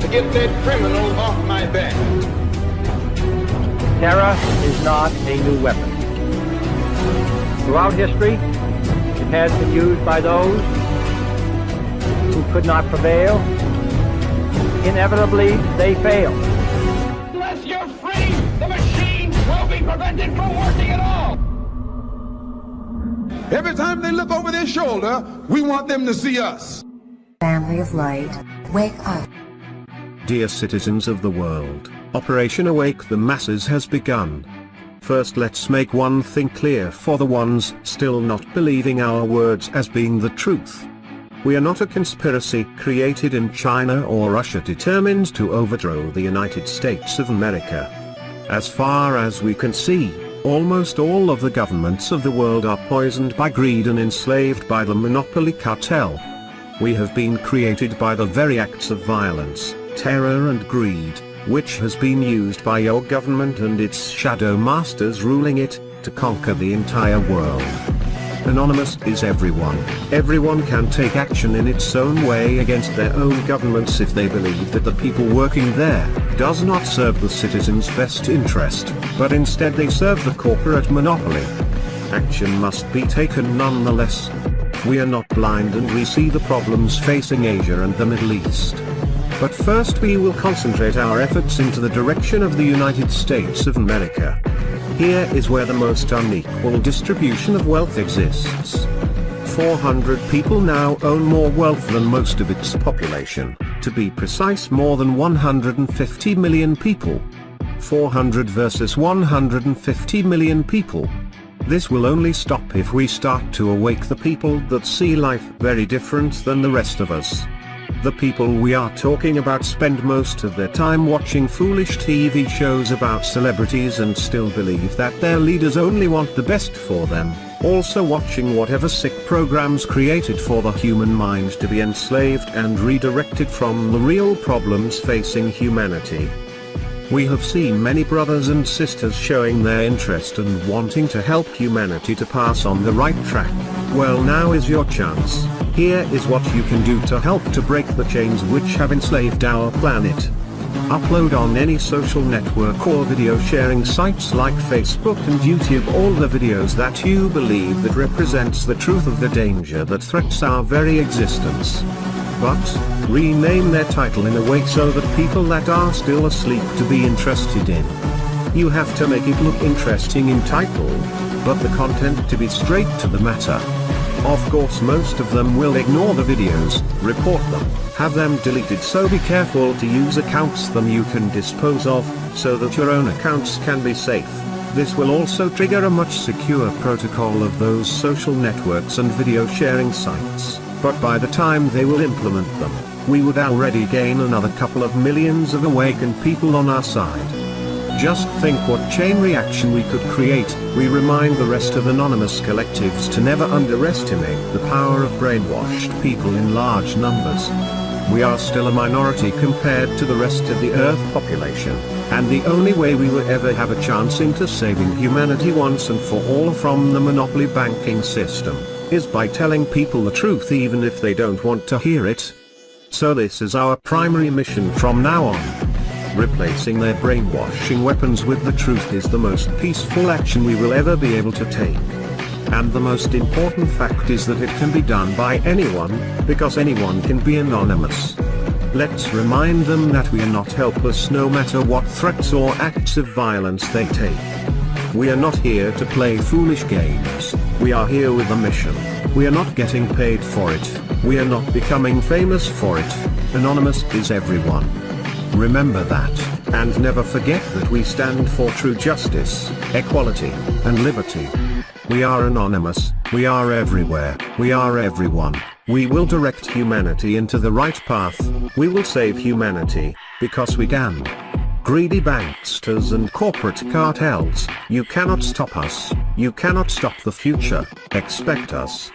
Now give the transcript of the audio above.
to get that criminal off my back. Terror is not a new weapon. Throughout history, it has been used by those who could not prevail. Inevitably, they fail. Unless you're free, the machine will be prevented from working at all. Every time they look over their shoulder, we want them to see us. Family of light, wake up. Dear citizens of the world, Operation Awake the Masses has begun. First, let's make one thing clear for the ones still not believing our words as being the truth. We are not a conspiracy created in China or Russia determined to overthrow the United States of America. As far as we can see, almost all of the governments of the world are poisoned by greed and enslaved by the monopoly cartel. We have been created by the very acts of violence, terror and greed, which has been used by your government and its shadow masters ruling it, to conquer the entire world. Anonymous is everyone. Everyone can take action in its own way against their own governments if they believe that the people working there does not serve the citizens' best interest, but instead they serve the corporate monopoly. Action must be taken nonetheless. We are not blind and we see the problems facing Asia and the Middle East. But first we will concentrate our efforts into the direction of the United States of America. Here is where the most unequal distribution of wealth exists. 400 people now own more wealth than most of its population, to be precise more than 150 million people. 400 versus 150 million people. This will only stop if we start to awake the people that see life very different than the rest of us. The people we are talking about spend most of their time watching foolish TV shows about celebrities and still believe that their leaders only want the best for them, also watching whatever sick programs created for the human mind to be enslaved and redirected from the real problems facing humanity. We have seen many brothers and sisters showing their interest and wanting to help humanity to pass on the right track. Well, now is your chance. Here is what you can do to help to break the chains which have enslaved our planet. Upload on any social network or video sharing sites like Facebook and YouTube all the videos that you believe that represents the truth of the danger that threats our very existence. But, rename their title in a way so that people that are still asleep to be interested in. You have to make it look interesting in title, but the content to be straight to the matter. Of course most of them will ignore the videos, report them, have them deleted, so be careful to use accounts them you can dispose of, so that your own accounts can be safe. This will also trigger a much secure protocol of those social networks and video sharing sites, but by the time they will implement them, we would already gain another couple of millions of awakened people on our side. Just think what chain reaction we could create. We remind the rest of anonymous collectives to never underestimate the power of brainwashed people in large numbers. We are still a minority compared to the rest of the Earth population, and the only way we will ever have a chance into saving humanity once and for all from the monopoly banking system, is by telling people the truth even if they don't want to hear it. So this is our primary mission from now on. Replacing their brainwashing weapons with the truth is the most peaceful action we will ever be able to take. And the most important fact is that it can be done by anyone, because anyone can be anonymous. Let's remind them that we are not helpless no matter what threats or acts of violence they take. We are not here to play foolish games. We are here with a mission. We are not getting paid for it. We are not becoming famous for it. Anonymous is everyone. Remember that, and never forget that we stand for true justice, equality, and liberty. We are anonymous, we are everywhere, we are everyone. We will direct humanity into the right path. We will save humanity, because we can. Greedy banksters and corporate cartels, you cannot stop us. You cannot stop the future. Expect us.